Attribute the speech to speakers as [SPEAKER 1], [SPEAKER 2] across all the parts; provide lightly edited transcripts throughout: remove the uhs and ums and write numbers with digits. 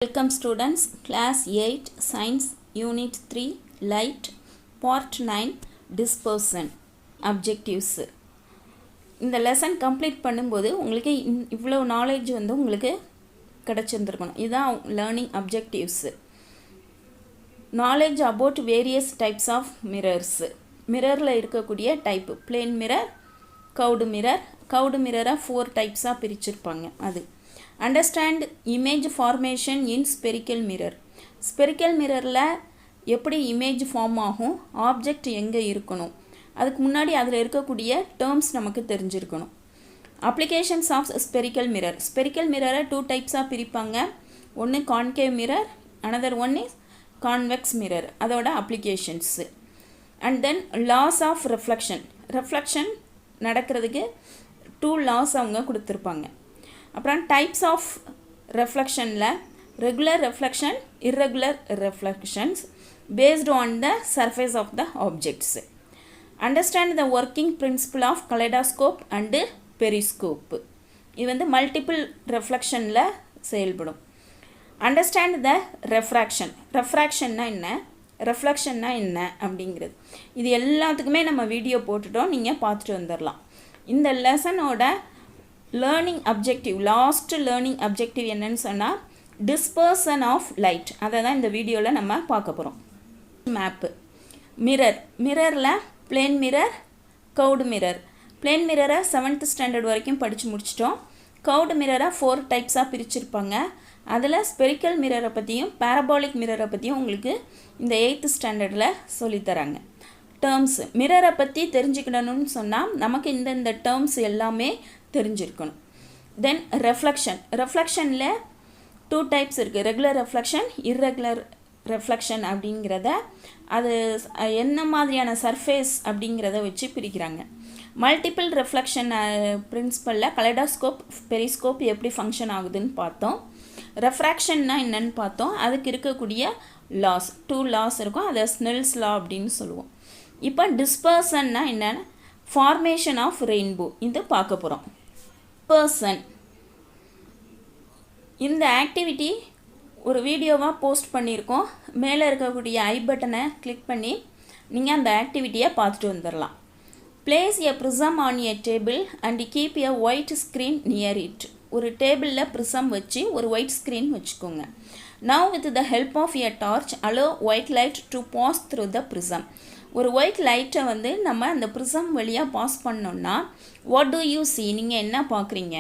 [SPEAKER 1] Welcome students, class 8 science unit 3 light part 9 dispersion objectives. இந்த lesson complete பண்ணும்போது உங்களுக்கு இவ்வளவு knowledge வந்து உங்களுக்கு கிடைச்சிருந்திருக்கணும். இதான் learning objectives. Knowledge about various types of mirrors. Mirrorல இருக்கக்கூடிய type plain mirror, curved mirror 4 types பிரிச்சிருப்பாங்க. அது Understand image formation in spherical mirror. Spherical mirrorல எப்படி image form ஆகும், object எங்க இருக்கணும், அதுக்கு முன்னாடி அதில் இருக்கக்கூடிய terms நமக்கு தெரிஞ்சிருக்கணும். Applications of spherical mirror. Spherical mirror 2 types பிரிப்பாங்க. ஒன்று concave mirror, another one is convex mirror. அதோட applications. And then laws of reflection. Reflection நடக்கிறதுக்கு 2 laws அவங்க கொடுத்திருப்பாங்க. அப்புறம் types of reflectionல regular reflection, irregular reflections based on the surface of the objects. Understand the working principle of kaleidoscope and periscope. இது வந்து multiple reflectionல செயல்படும். Understand the refraction. Refractionனா என்ன, reflectionனா என்ன அப்படிங்கிறது. இது எல்லாத்துக்குமே நம்ம வீடியோ போட்டுட்டோம், நீங்கள் பார்த்துட்டு வந்துடலாம். இந்த லெசனோட learning objective, last learning objective என்னன்னு சொன்னால் dispersion of light. அதை தான் இந்த வீடியோவில் நம்ம பார்க்க போகிறோம். மேப்பு மிரரில் plain mirror, curved mirror. plain mirror 7th standard வரைக்கும் படித்து முடிச்சிட்டோம். curved mirror 4 types பிரிச்சிருப்பாங்க. அதில் spherical mirror பற்றியும் parabolic mirror பற்றியும் உங்களுக்கு இந்த 8th standardல சொல்லித்தராங்க. டேர்ம்ஸ் மிரரை பற்றி தெரிஞ்சுக்கணும்னு சொன்னால் நமக்கு இந்த டேர்ம்ஸ் எல்லாமே தெரிஞ்சிருக்கணும். தென் ரெஃப்ளெக்ஷனில் 2 டைப்ஸ் இருக்குது. ரெகுலர் ரெஃப்ளெக்ஷன், இர்ரெகுலர் ரெஃப்ளெக்ஷன் அப்படிங்கிறத அது என்ன மாதிரியான சர்ஃபேஸ் அப்படிங்கிறத வச்சு பிரிக்கிறாங்க. மல்டிபிள் ரெஃப்ளெக்ஷன் பிரின்சிபலில் கலைடாஸ்கோப், பெரிஸ்கோப் எப்படி ஃபங்க்ஷன் ஆகுதுன்னு பார்த்தோம். ரெஃப்ராக்ஷன்னா என்னன்னு பார்த்தோம். அதுக்கு இருக்கக்கூடிய லாஸ் 2 லாஸ் இருக்கும், அதை ஸ்னெல்ஸ் லா அப்படின்னு சொல்லுவோம். இப்போ டிஸ்பர்சன்னா என்னென்னா ஃபார்மேஷன் ஆஃப் ரெயின்போ இது பார்க்க போகிறோம். டிஸ்பர்சன் இந்த ஆக்டிவிட்டி ஒரு வீடியோவாக போஸ்ட் பண்ணியிருக்கோம். மேலே இருக்கக்கூடிய ஐ பட்டனை கிளிக் பண்ணி நீங்கள் அந்த ஆக்டிவிட்டியை பார்த்துட்டு வந்துடலாம். Place a prism on a table and keep a white screen near it. ஒரு டேபிளில் ப்ரிசம் வச்சு ஒரு ஒயிட் ஸ்க்ரீன் வச்சுக்கோங்க. Now with the help of a torch, allow white light to pass through the prism. ஒரு white லைட்டை வந்து நம்ம அந்த ப்ரிசம் வழியாக பாஸ் பண்ணோன்னா what do you see? நீங்கள் என்ன பார்க்குறீங்க?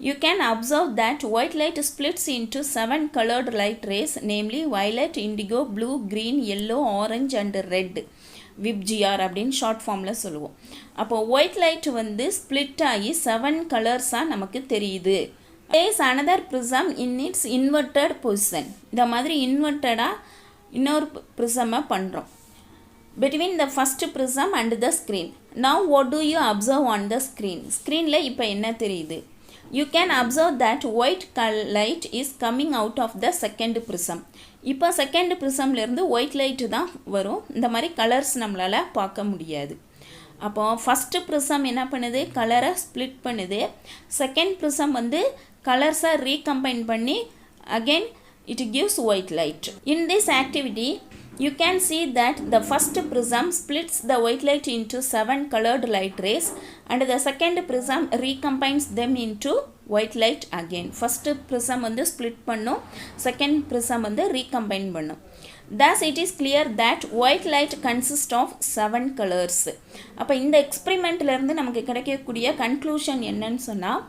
[SPEAKER 1] You can observe that white light splits into 7 colored light rays, namely violet, indigo, blue, green, yellow, orange and red. VIBGYOR அப்படின்னு ஷார்ட் ஃபார்மில் சொல்லுவோம். அப்போ ஒயிட் லைட் வந்து ஸ்ப்ளிட் ஆகி 7 கலர்ஸாக நமக்கு தெரியுது. Place another prism in its inverted position. இந்த மாதிரி இன்வெர்ட்டடாக இன்னொரு ப்ரிசமை பண்ணுறோம். Between the first prism and the screen. Now what do you observe on the screen? ஸ்க்ரீனில் இப்போ என்ன தெரியுது? You can observe that white light is coming out of the second prism. இப்போ second ப்ரிசம்லேருந்து white light தான் வரும். இந்த மாதிரி colours நம்மளால் பார்க்க முடியாது. அப்போ ஃபஸ்ட்டு ப்ரிசம் என்ன பண்ணுது, கலரை ஸ்ப்ளிட் பண்ணுது. செகண்ட் ப்ரிசம் வந்து கலர்ஸை ரீகம்பைன் பண்ணி again it gives white light. In this activity you can see that the first prism splits the white light into 7 colored light rays and the second prism recombines them into white light again. First prism வந்து split பண்ணும், second prism வந்து recombine பண்ணும். Thus it is clear that white light consists of 7 colors. அப்போ இந்த எக்ஸ்பெரிமெண்ட்லேருந்து நமக்கு கிடைக்கக்கூடிய conclusion என்னன்னு சொன்னால்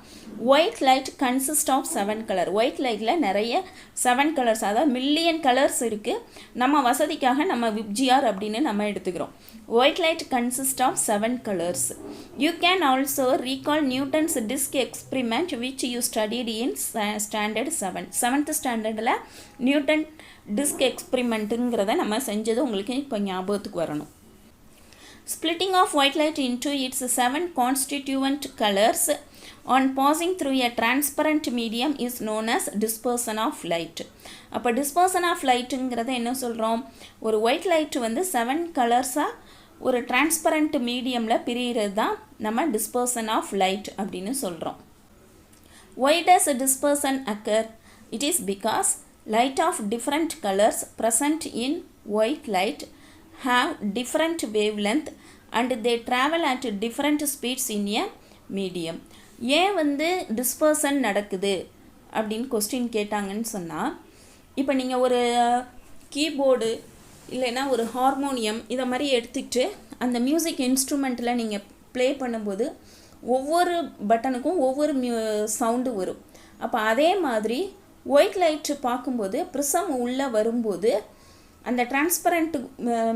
[SPEAKER 1] white light consists of 7 color. white lightல நிறைய 7 colors, அதாவது மில்லியன் கலர்ஸ் இருக்குது. நம்ம வசதிக்காக நம்ம விப்ஜிஆர் அப்படின்னு நம்ம எடுத்துக்கிறோம். white light consists of 7 colors. You can also recall Newton's disk experiment which you studied in standard 7. 7th standardல நியூட்டன் டிஸ்க் எக்ஸ்பெரிமெண்ட்டுங்கிறத நம்ம செஞ்சது உங்களுக்கு இப்போ ஞாபகத்துக்கு வரணும். Splitting of white light into its 7 constituent colors on passing through a transparent medium is known as dispersion of light. அப்போ dispersion of lightங்கிறத என்ன சொல்கிறோம், ஒரு ஒயிட் லைட் வந்து 7 கலர்ஸாக ஒரு டிரான்ஸ்பரண்ட் மீடியமில் பிரிகிறது தான் நம்ம dispersion of light அப்படின்னு சொல்கிறோம். Why does dispersion occur? It is because light of different colors present in white light have different wavelength and they travel at different speeds in a medium. ஏன் வந்து dispersion நடக்குது அப்படின்னு question கேட்டாங்கன்னு சொன்னால், இப்போ நீங்கள் ஒரு கீபோர்டு இல்லைன்னா ஒரு ஹார்மோனியம் இதை மாதிரி எடுத்துக்கிட்டு அந்த மியூசிக் இன்ஸ்ட்ருமெண்ட்டில் நீங்கள் ப்ளே பண்ணும்போது ஒவ்வொரு பட்டனுக்கும் ஒவ்வொரு சவுண்டு வரும். அப்போ அதே மாதிரி ஒயிட் லைட்டு பார்க்கும்போது ப்ரிசம் உள்ளே வரும்போது அந்த டிரான்ஸ்பரண்ட்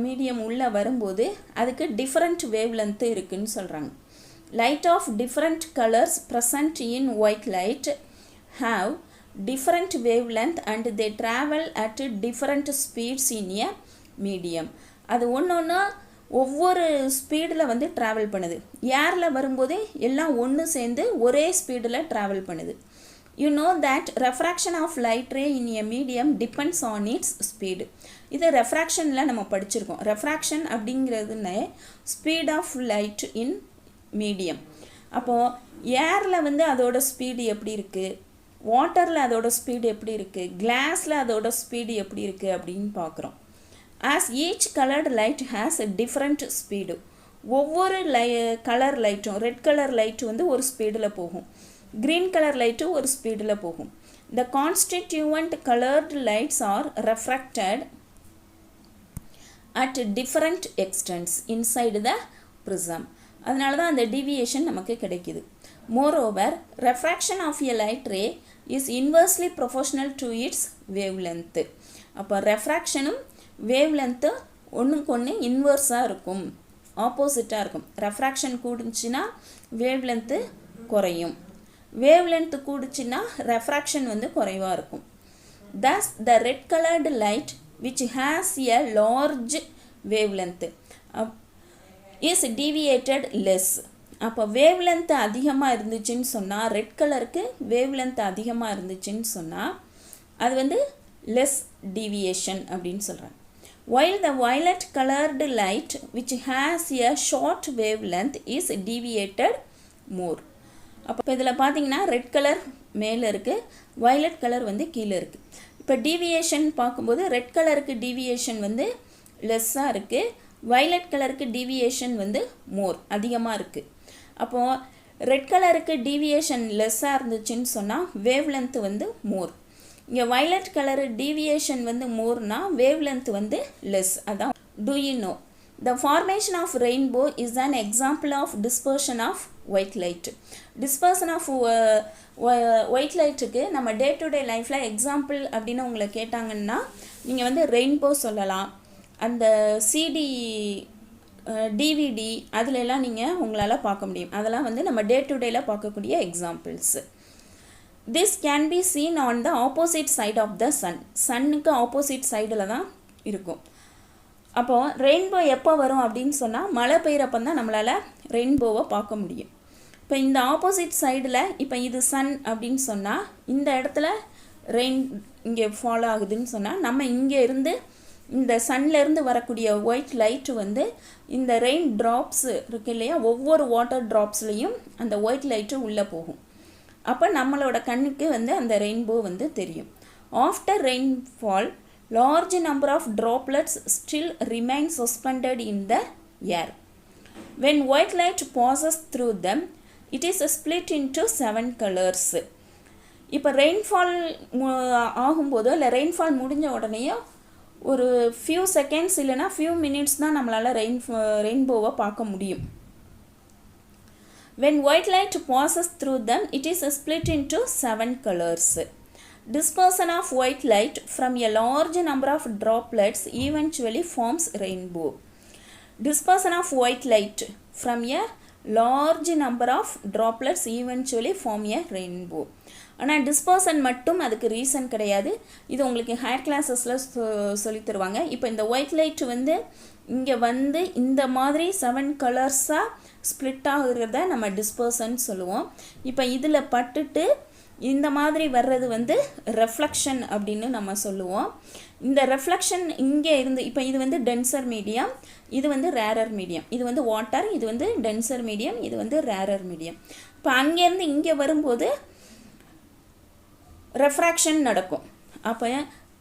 [SPEAKER 1] மீடியம் உள்ளே வரும்போது அதுக்கு டிஃப்ரெண்ட் வேவ் லென்த்து இருக்குதுன்னு சொல்கிறாங்க. Light of different colours present in white light have different wavelength and they travel at different speeds in a medium. அது ஒன்றொன்னா ஒவ்வொரு ஸ்பீடில் வந்து ட்ராவல் பண்ணுது. ஏரில் வரும்போது எல்லாம் ஒன்று சேர்ந்து ஒரே ஸ்பீடில் ட்ராவல் பண்ணுது. You know that refraction of light ray in a medium depends on its speed. இது ரெஃப்ராக்ஷனில் நம்ம படிச்சிருக்கோம். ரெஃப்ராக்ஷன் அப்படிங்கிறதுனே speed of light in medium. அப்போது ஏரில் வந்து அதோட ஸ்பீடு எப்படி இருக்குது, வாட்டரில் அதோட ஸ்பீடு எப்படி இருக்குது, கிளாஸில் அதோட ஸ்பீடு எப்படி இருக்குது அப்படின்னு பார்க்குறோம். As each colored light has a different speed. ஒவ்வொரு கலர் லைட்டும், ரெட் கலர் லைட் வந்து ஒரு ஸ்பீடில் போகும், க்ரீன் கலர் லைட்டு ஒரு ஸ்பீடில் போகும். The constituent colored lights are refracted at different extents inside the prism. அதனால தான் அந்த deviation நமக்கு கிடைக்குது. Moreover, refraction of a light ray is inversely proportional to its wavelength. அப்போ ரெஃப்ராக்ஷனும் வேவ்லென்த்து ஒன்றுக்கு ஒன்று இன்வர்ஸாக இருக்கும், ஆப்போசிட்டாக இருக்கும். ரெஃப்ராக்ஷன் கூடுச்சுன்னா வேவ்லென்த்து குறையும், வேவ்லென்த்து கூடுச்சுன்னா ரெஃப்ராக்ஷன் வந்து குறைவாக இருக்கும். Thus, the red colored light which has a large wavelength is deviated less. அப்போ வேவ்லென்த் அதிகமாக இருந்துச்சுன்னு சொன்னால், ரெட் கலருக்கு வேவ்லென்த் அதிகமாக இருந்துச்சுன்னு சொன்னால் அது வந்து லெஸ் டீவியேஷன் அப்படின்னு சொல்கிறாங்க. while the violet colored light which has a short wavelength is deviated more. அப்போ இதில் பார்த்தீங்கன்னா ரெட் கலர் மேலே இருக்குது, வயலட் கலர் வந்து கீழே இருக்குது. இப்போ டீவியேஷன் பார்க்கும்போது ரெட் கலருக்கு டீவியேஷன் வந்து லெஸ்ஸாக இருக்குது, வயலட் கலருக்கு டீவியேஷன் வந்து மோர் அதிகமாக இருக்குது. அப்போது ரெட் கலருக்கு டீவியேஷன் லெஸ்ஸாக இருந்துச்சுன்னு சொன்னால் வேவ் லென்த் வந்து மோர். இங்கே வயலட் கலரு டீவியேஷன் வந்து மோர்னா வேவ் லென்த் வந்து லெஸ். அதான் do you know the formation of rainbow is an example of dispersion of white light. Dispersion of white lightக்கு நம்ம டே டு டே லைஃப்பில் எக்ஸாம்பிள் அப்படின்னு உங்களை கேட்டாங்கன்னா நீங்கள் வந்து ரெயின்போ சொல்லலாம். அந்த சிடி டிவிடி அதிலெல்லாம் நீங்கள் உங்களால் பார்க்க முடியும். அதெல்லாம் வந்து நம்ம டே டு டேயில் பார்க்கக்கூடிய examples. This can be seen on the opposite side of the sun. சன்னுக்கு ஆப்போசிட் சைடில் தான் இருக்கும். அப்போது ரெயின்போ எப்போ வரும் அப்படின்னு சொன்னால் மழை பெய்கிறப்ப தான் நம்மளால் ரெயின்போவை பார்க்க முடியும். இப்போ இந்த ஆப்போசிட் சைடில் இப்போ இது சன் அப்படின்னு சொன்னால் இந்த இடத்துல ரெயின் இங்கே ஃபாலோ ஆகுதுன்னு சொன்னால் நம்ம இங்கே இருந்து இந்த சன்லேருந்து வரக்கூடிய ஒயிட் லைட்டு வந்து இந்த ரெயின் ட்ராப்ஸ் இருக்கு இல்லையா, ஒவ்வொரு வாட்டர் ட்ராப்ஸ்லேயும் அந்த ஒயிட் லைட்டு உள்ளே போகும். அப்போ நம்மளோட கண்ணுக்கு வந்து அந்த ரெயின்போ வந்து தெரியும். After rainfall large number of droplets still remain suspended in the air. When white light passes through them, it is split into 7 colors. இப்போ ரெயின்ஃபால் ஆகும்போதோ இல்லை ரெயின்ஃபால் முடிஞ்ச உடனேயோ ஒரு ஃபியூ செகண்ட்ஸ் இல்லைனா ஃபியூ மினிட்ஸ் தான் நம்மளால் ரெயின்போவை பார்க்க முடியும். When white light passes through them, it is split into 7 colors. Dispersion of white light from a large number of droplets eventually forms rainbow. Dispersion of white light from a large number of droplets eventually form a rainbow. ஆனால் dispersion மட்டும் அதுக்கு reason கிடையாது. இது உங்களுக்கு higher கிளாஸஸில் சொல்லி தருவாங்க. இப்போ இந்த ஒயிட் லைட் வந்து இங்கே வந்து இந்த மாதிரி 7 கலர்ஸாக ஸ்ப்ளிட் ஆகுறத நம்ம டிஸ்பர்சன் சொல்லுவோம். இப்போ இதில் பட்டுட்டு இந்த மாதிரி வர்றது வந்து ரெஃப்ளெக்ஷன் அப்படின்னு நம்ம சொல்லுவோம். இந்த ரெஃப்ளெக்ஷன் இங்கே இருந்து இப்போ இது வந்து டென்சர் மீடியம், இது வந்து ரேரர் மீடியம், இது வந்து வாட்டர், இது வந்து டென்சர் மீடியம், இது வந்து ரேரர் மீடியம். இப்போ அங்கேருந்து இங்கே வரும்போது ரெஃப்ராக்ஷன் நடக்கும். அப்போ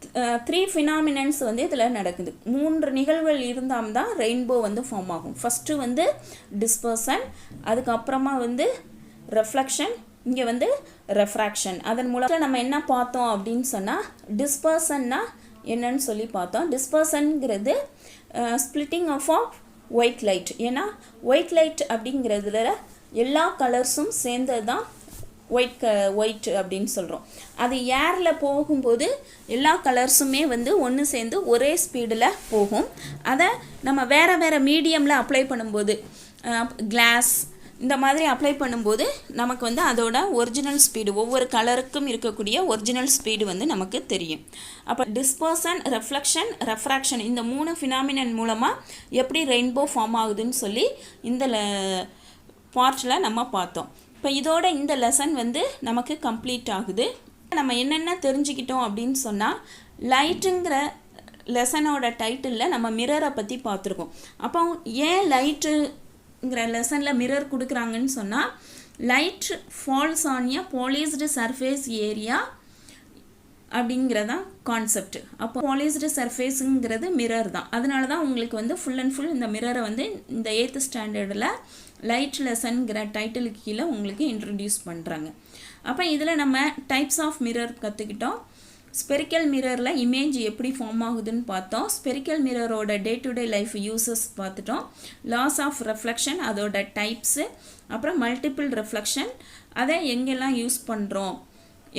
[SPEAKER 1] 3 ஃபினாமினன்ஸ் வந்து இதில் நடக்குது. 3 நிகழ்வுகள் இருந்தால் தான் ரெயின்போ வந்து ஃபார்ம் ஆகும். ஃபஸ்ட்டு வந்து டிஸ்பர்சன், அதுக்கப்புறமா வந்து ரெஃப்ளெக்ஷன், இங்கே வந்து ரெஃப்ராக்ஷன். அதன் மூலம் நம்ம என்ன பார்த்தோம் அப்படின்னு சொன்னால், டிஸ்பர்சன்னா என்னன்னு சொல்லி பார்த்தோம். டிஸ்பர்சன்ங்கிறது ஸ்ப்ளிட்டிங் ஆஃப் ஒயிட் லைட். ஏன்னா ஒயிட் லைட் அப்படிங்கிறதுல எல்லா கலர்ஸும் சேர்ந்தது தான் ஒயிட் அப்படின்னு சொல்கிறோம். அது ஏரில் போகும்போது எல்லா கலர்ஸுமே வந்து ஒன்று சேர்ந்து ஒரே ஸ்பீடில் போகும். அதை நம்ம வேறு மீடியமில் அப்ளை பண்ணும்போது, கிளாஸ் இந்த மாதிரி அப்ளை பண்ணும்போது நமக்கு வந்து அதோட ஒரிஜினல் ஸ்பீடு, ஒவ்வொரு கலருக்கும் இருக்கக்கூடிய ஒரிஜினல் ஸ்பீடு வந்து நமக்கு தெரியும். அப்போ டிஸ்பர்சன், ரெஃப்ளெக்ஷன், ரெஃப்ராக்ஷன் இந்த 3 ஃபினாமினன் மூலமாக எப்படி ரெயின்போ ஃபார்ம் ஆகுதுன்னு சொல்லி இந்த பார்ட்டில் நம்ம பார்த்தோம். இப்போ இதோட இந்த லெசன் வந்து நமக்கு கம்ப்ளீட் ஆகுது. நம்ம என்னென்ன தெரிஞ்சுக்கிட்டோம் அப்படின்னு சொன்னால், லைட்டுங்கிற லெசனோட டைட்டிலில் நம்ம மிரரை பற்றி பார்த்துருக்கோம். அப்போ ஏன் லைட்டுங்கிற லெசனில் மிரர் கொடுக்குறாங்கன்னு சொன்னால், light falls on a polished surface area அப்படிங்கிறதான் கான்செப்ட். அப்போ பாலிஷ்டு சர்ஃபேஸுங்கிறது மிரர் தான். அதனால தான் உங்களுக்கு வந்து ஃபுல் அண்ட் ஃபுல் இந்த மிரரை வந்து இந்த 8th ஸ்டாண்டர்டில் லைட் லெசன்கிற டைட்டிலுக்கு கீழே உங்களுக்கு இன்ட்ரடியூஸ் பண்ணுறாங்க. அப்போ இதில் நம்ம டைப்ஸ் ஆஃப் மிரர் கற்றுக்கிட்டோம். ஸ்பெரிக்கல் மிரரில் இமேஜ் எப்படி ஃபார்ம் ஆகுதுன்னு பார்த்தோம். ஸ்பெரிக்கல் மிரரோட day to day life uses பார்த்துட்டோம். லாஸ் ஆஃப் ரெஃப்ளெக்ஷன் அதோட டைப்ஸு, அப்புறம் மல்டிபிள் ரெஃப்ளெக்ஷன் அதை எங்கெல்லாம் யூஸ் பண்ணுறோம்,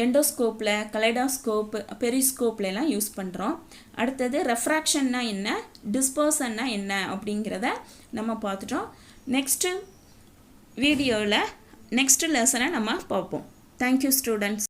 [SPEAKER 1] எண்டோஸ்கோப்பில், கலைடாஸ்கோப், பெரிஸ்கோப்லாம் யூஸ் பண்ணுறோம். அடுத்தது ரெஃப்ராக்ஷன்னா என்ன, டிஸ்பர்சன்னா என்ன அப்படிங்கிறத நம்ம பார்த்துட்டோம். நெக்ஸ்ட்டு வீடியோவில் நெக்ஸ்ட் லெசனை நம்ம பார்ப்போம். Thank you students.